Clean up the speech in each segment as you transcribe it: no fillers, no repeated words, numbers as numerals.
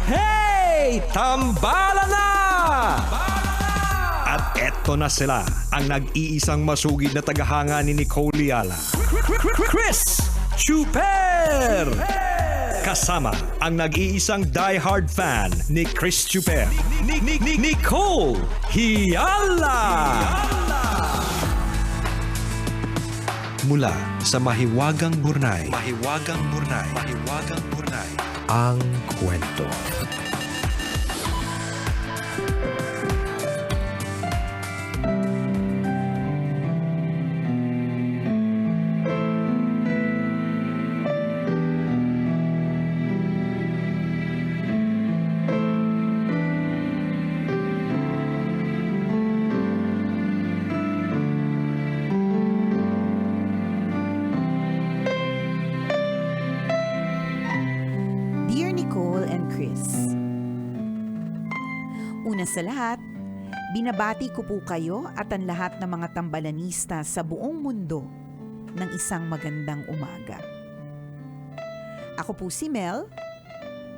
Hey! Tambala na! At eto na sila, ang nag-iisang masugid na tagahanga ni Nicole Liala. Chris Chuper! Kasama ang nag-iisang die-hard fan ni Chris Chuper, Nicole Hiala! Mula sa Mahiwagang Burnay, ang kwento. Una sa lahat, binabati ko po kayo at ang lahat ng mga tambalanista sa buong mundo ng isang magandang umaga. Ako po si Mel,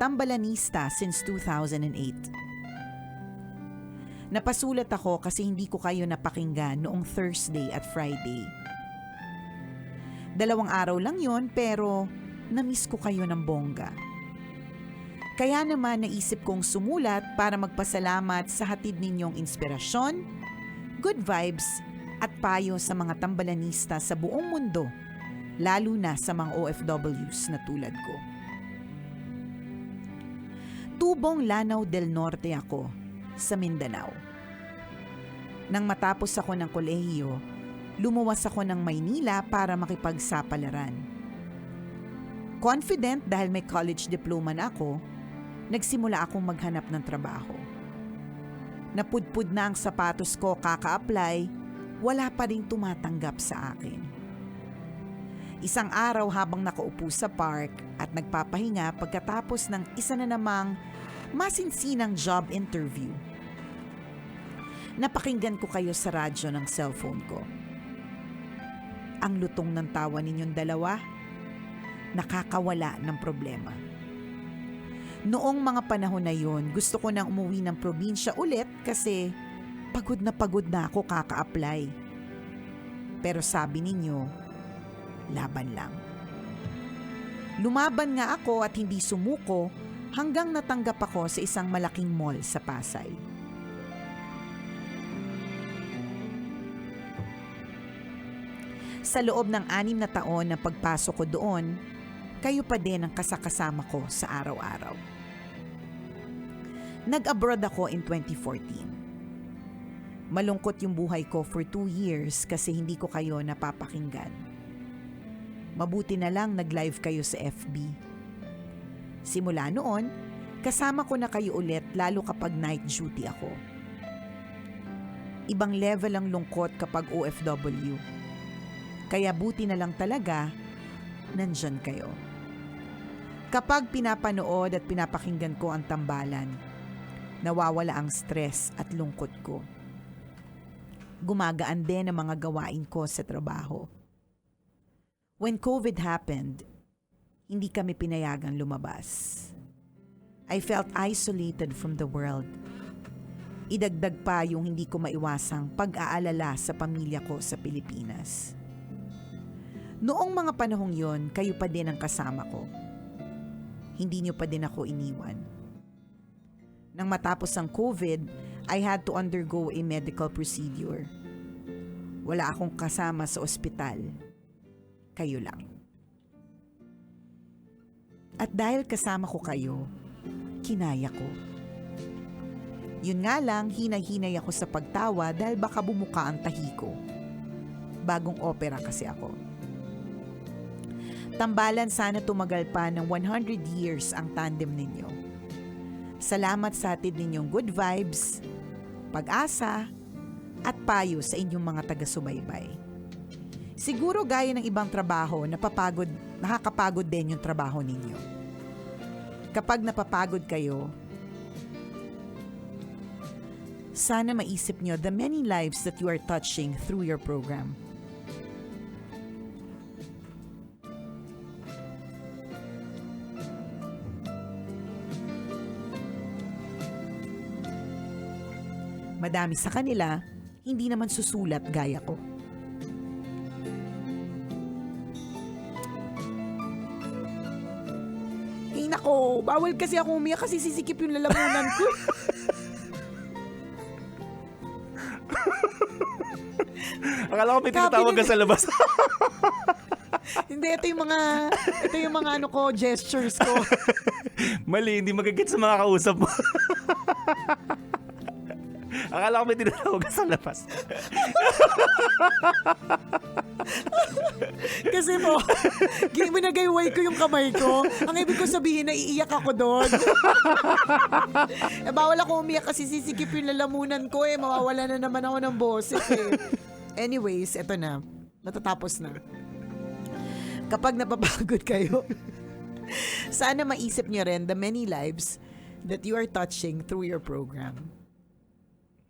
tambalanista since 2008. Napasulat ako kasi hindi ko kayo napakinggan noong Thursday at Friday. 2 araw lang yon pero na-miss ko kayo ng bongga. Kaya naman naisip kong sumulat para magpasalamat sa hatid ninyong inspirasyon, good vibes at payo sa mga tambalanista sa buong mundo, lalo na sa mga OFWs na tulad ko. Tubong Lanao del Norte ako, sa Mindanao. Nang matapos ako ng kolehiyo, lumuwas ako ng Maynila para makipagsapalaran. Confident dahil may college diploma na ako, nagsimula akong maghanap ng trabaho. Napudpud na ang sapatos ko kaka-apply, wala pa ring tumatanggap sa akin. Isang araw habang nakaupo sa park at nagpapahinga pagkatapos ng isa na namang masinsinang job interview, napakinggan ko kayo sa radyo ng cellphone ko. Ang lutong ng tawa ninyong dalawa, nakakawala ng problema. Noong mga panahon na yun, gusto ko nang umuwi ng probinsya ulit kasi pagod na ako kaka-apply. Pero sabi ninyo, laban lang. Lumaban nga ako at hindi sumuko hanggang natanggap ako sa isang malaking mall sa Pasay. Sa loob ng 6 na taon na pagpasok ko doon, kayo pa din ang kasakasama ko sa araw-araw. Nag-abroad ako in 2014. Malungkot yung buhay ko for 2 years kasi hindi ko kayo napapakinggan. Mabuti na lang nag-live kayo sa FB. Simula noon, kasama ko na kayo ulit lalo kapag night duty ako. Ibang level ang lungkot kapag OFW. Kaya buti na lang talaga, nandyan kayo. Kapag pinapanood at pinapakinggan ko ang tambalan, nawawala ang stress at lungkot ko. Gumagaan din ang mga gawain ko sa trabaho. When COVID happened, hindi kami pinayagang lumabas. I felt isolated from the world. Idagdag pa yung hindi ko maiwasang pag-aalala sa pamilya ko sa Pilipinas. Noong mga panahong yon, kayo pa din ang kasama ko. Hindi niyo pa din ako iniwan. Nang matapos ang COVID, I had to undergo a medical procedure. Wala akong kasama sa ospital. Kayo lang. At dahil kasama ko kayo, kinaya ko. Yun nga lang, hinay-hinay ako sa pagtawa dahil baka bumuka ang tahi ko. Bagong opera kasi ako. Tambalan sana tumagal pa ng 100 years ang tandem ninyo. Salamat sa hatid ninyong good vibes, pag-asa, at payo sa inyong mga taga-subaybay. Siguro gaya ng ibang trabaho, nakakapagod din yung trabaho ninyo. Kapag napapagod kayo, sana maisip nyo the many lives that you are touching through your program. Madami sa kanila, hindi naman susulat gaya ko. Eh nako, bawal kasi ako umiyak kasi sisikip yung lalamunan ko. Akala ko may tinatawag ka sa labas. Hindi, ito yung mga ano ko, gestures ko. Mali, hindi magagit sa mga kausap mo. Akala ko may tinatawag ka sa labas. Kasi mo, ginagayway ko yung kamay ko. Ang ibig ko sabihin, naiiyak ako doon. Bawal ako umiyak kasi sisikip yung lalamunan ko mawawala na naman ako ng boses Anyways, eto na. Natatapos na. Kapag napapagod kayo, sana maisip niyo rin the many lives that you are touching through your program.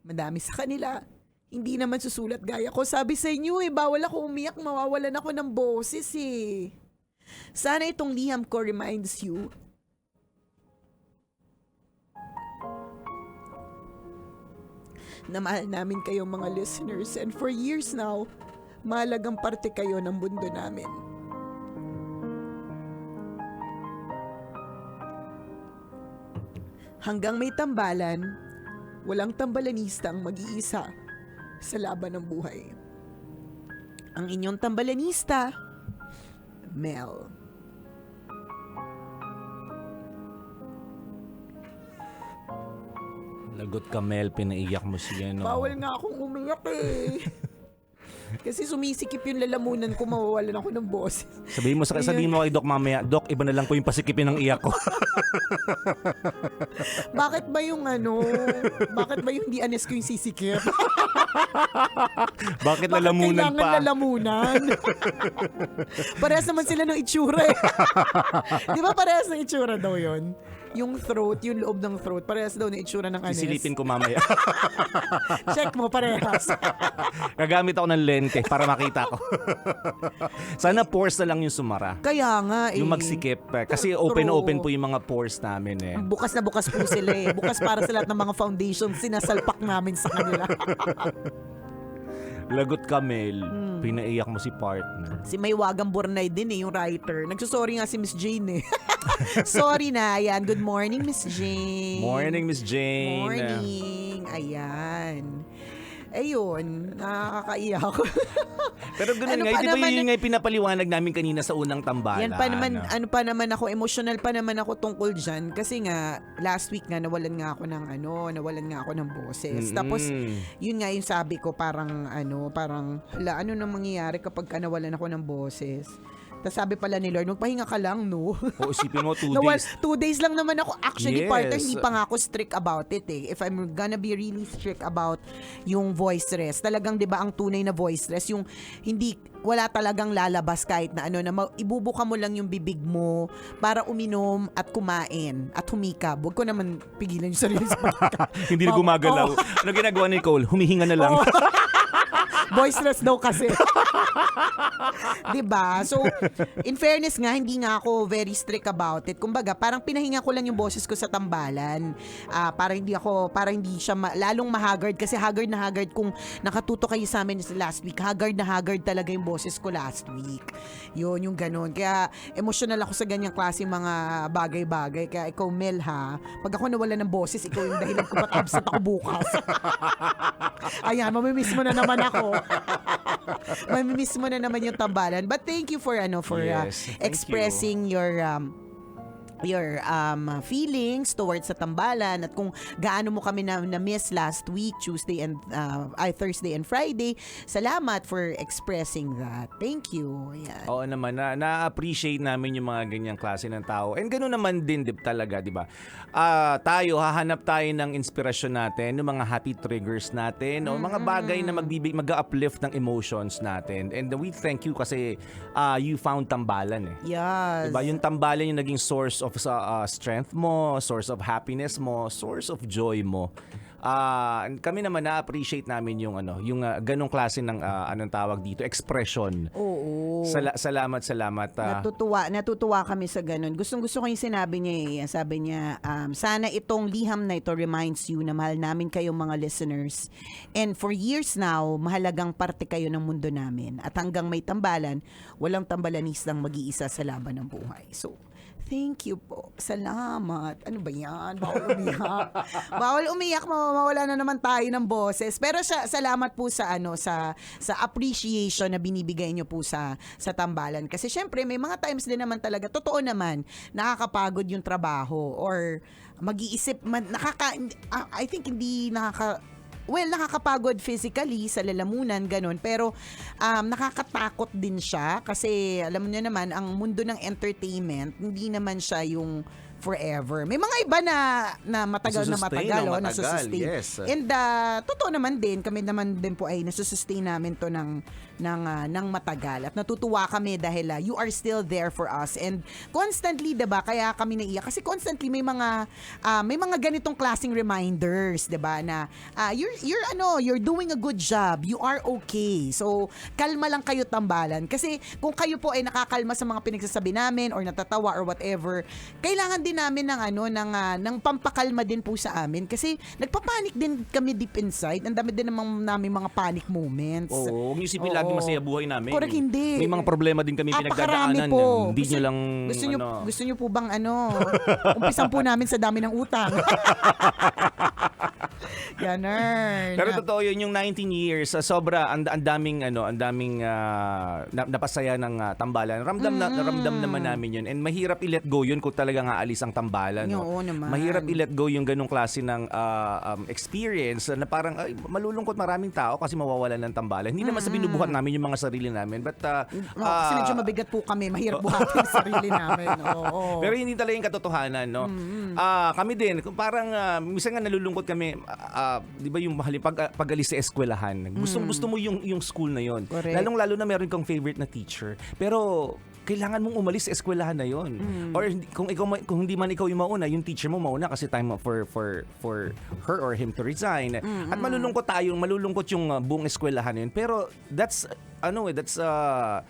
Madami sa kanila, hindi naman susulat gaya ko. Sabi sa inyo bawal ako umiyak, mawawalan ako ng boses Sana itong liham ko reminds you na mahal namin kayong mga listeners, and for years now, mahalagang parte kayo ng mundo namin. Hanggang may tambalan, walang tambalanista ang mag-iisa sa laban ng buhay. Ang inyong tambalanista, Mel. Lagot ka, Mel. Pinaiyak mo siya, no? Bawal nga akong umiyak Kasi sumisikip yung lalamunan ko, mawawalan ako ng boses. Sabihin mo kay Doc mamaya, Doc, iba na lang po yung pasikipin ng iyak ko. Bakit ba yung di anes ko yung sisikip? Bakit lalamunan kailangan pa? lalamunan? Parehas naman sila ng itsura Di ba parehas ng itsura daw yon? Yung throat, yung loob ng throat, parehas daw ng itsura ng anes. Sisilipin ko mamaya. Check mo, parehas. Gagamit ako ng lente para makita ko. Sana pores na lang yung sumara. Kaya nga Yung magsikip. Kasi open na open po yung mga pores namin Bukas na bukas po sila Bukas para sa lahat ng mga foundations, sinasalpak namin sa kanila. Lagot ka, Mel. Pinaiyak mo si partner. Si Maywagang Bornay din yung writer. Nagsusorry nga si Miss Jane Sorry na, ayan. Good morning, Miss Jane. Morning, Miss Jane. Morning. Ayan. Ayun, nakakaiyak. Pero ganun Ano nga, pa di ba naman- yun nga yung pinapaliwanag namin kanina sa unang tambalan? Yan pa naman, ano pa naman ako, emotional pa naman ako tungkol dyan. Kasi nga, last week nga, nawalan nga ako ng boses. Tapos, yun nga yung sabi ko, parang, hala, ano nang mangyayari kapag nawalan ako ng boses? Tapos sabi pala ni Lord, magpahinga ka lang, no? O, isipin mo, 2 days. 2 days lang naman ako. Actually, Yes. partner, hindi pa nga ako strict about it If I'm gonna be really strict about yung voice rest, talagang 'di ba ang tunay na voice rest, yung wala talagang lalabas kahit na ibubuka mo lang yung bibig mo para uminom at kumain at humikab. Huwag ko naman pigilan yung sarili sa pagka. Hindi na gumagalaw. Ano ginagawa ni Cole? Humihinga na lang. Voiceless daw kasi. 'Di ba? So, in fairness nga, hindi nga ako very strict about it. Kumbaga, parang pinahinga ko lang yung boses ko sa tambalan. Para hindi siya lalong mahagard kasi haggard na haggard kung nakatuto kayo sa amin last week. Haggard na haggard talaga yung boses ko last week. Yun, yung ganun. Kaya emotional ako sa ganyang klase mga bagay-bagay. Kaya ikaw, Mel, pag ako nawala ng boses, ikaw yung dahilan ko ba't absent ako bukas. Ayan, mamimiss mo na naman ako. Mamimiss mo na naman yung tambalan. But thank you for Yes, thank expressing your feelings towards sa tambalan at kung gaano mo kami na miss last week, Thursday and Friday. Salamat for expressing that. Thank you. Ayan. Oo naman, na-appreciate namin yung mga ganyang klase ng tao. And ganoon naman din talaga, di ba? Hahanap tayo ng inspirasyon natin, yung mga happy triggers natin, o mga bagay na mag-uplift ng emotions natin. And we thank you kasi you found tambalan Yes. Diba? Yung tambalan yung naging source of strength mo, source of happiness mo, source of joy mo. Kami naman na-appreciate namin yung ganong klase ng anong tawag dito, expression. Oo. Salamat. Natutuwa kami sa ganun. Gustong-gusto ko yung sinabi niya eh. Sabi niya, sana itong liham na ito reminds you na mahal namin kayong mga listeners. And for years now, mahalagang parte kayo ng mundo namin. At hanggang may tambalan, walang tambalanisang mag-iisa sa laban ng buhay. So, thank you po. Salamat. Ano ba yan? Bawal umiyak. Bawal umiyak. Mawawala na naman tayo ng boses. Pero salamat po sa appreciation na binibigay niyo po sa tambalan. Kasi syempre, may mga times din naman talaga, totoo naman, nakakapagod yung trabaho or mag-iisip, I think hindi nakakapagod physically sa lalamunan, ganun. Pero nakakatakot din siya kasi alam niyo naman, ang mundo ng entertainment, hindi naman siya yung forever. May mga iba na matagal na nasusustain. Yes. And totoo naman din, kami naman din po ay nasusustain namin to ng matagal. At natutuwa kami dahil you are still there for us. And constantly, 'di ba? Kaya kami naiyak kasi constantly may mga ganitong klaseng reminders, 'di ba, na you're doing a good job. You are okay. So, kalma lang kayo, tambalan. Kasi kung kayo po ay nakakalma sa mga pinagsasabi namin or natatawa or whatever, kailangan din namin ng pampakalma din po sa amin kasi nagpapanik din kami deep inside. Ang dami din namin mga panic moments. Oo, huwag niyo isipin lagi masaya buhay namin. Correct, hindi. May mga problema din kami pinagdadaanan. Po. Hindi nyo lang gusto nyo po bang umpisan po namin sa dami ng utang. Ganun. Pero totoo yun, yung 19 years, sobra, ang daming napasaya ng tambalan. Ramdam naman namin yun. And mahirap i-let go yun kung talagang aalis ang tambalan. No? Oo naman. Mahirap i-let go yung ganong klase ng experience na parang malulungkot maraming tao kasi mawawalan ng tambalan. Hindi naman sa binubuhat namin yung mga sarili namin. But, kasi medyo mabigat po kami. Mahirap buhatin yung sarili namin. Oo. Pero hindi talaga yung katotohanan. No? Kami din, parang minsan nga nalulungkot kami, di ba yung pag-alis sa eskwelahan. Gusto mo yung school na yon. Lalong-lalo na meron kang favorite na teacher. Pero kailangan mong umalis sa eskwelahan na yon. Or kung hindi man ikaw yung mauna, yung teacher mo mauna kasi time for her or him to resign. At malulungkot yung buong eskwelahan yun. Pero that's a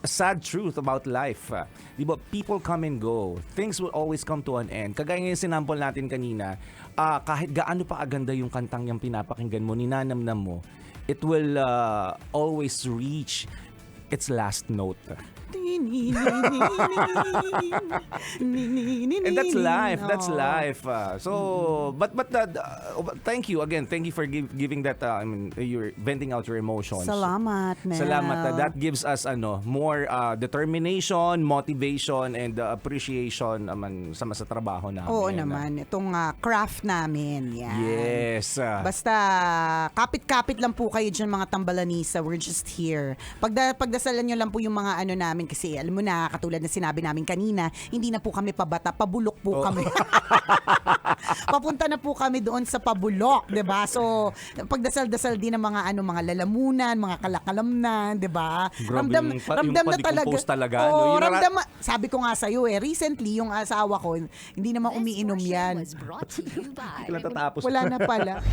sad truth about life. Di ba? People come and go. Things will always come to an end. Kagaya ng sinample natin kanina, kahit gaano pa aganda yung kantang yung pinapakinggan mo, ninanamnam mo, it will always reach its last note. And that's life. But thank you again. Thank you for giving that. You're venting out your emotions. Salamat, Mel. Salamat. That gives us more determination, motivation, and appreciation sa trabaho namin. Oo naman. Itong craft namin. Yan. Yes. Basta kapit-kapit lang po kayo dyan, mga tambalanisa. We're just here. Pagdasalan nyo lang po yung mga namin kasi alam mo na, katulad na sinabi namin kanina, hindi na po kami pabata, pabulok po kami. Papunta na po kami doon sa pabulok, 'di ba? So, pagdasal-dasal din ng mga mga lalamunan, mga kalakalamnan, 'di ba? Ramdam na talaga. Sabi ko nga sa iyo recently yung asawa ko, hindi naman umiinom yan. Tatapos. Wala na pala.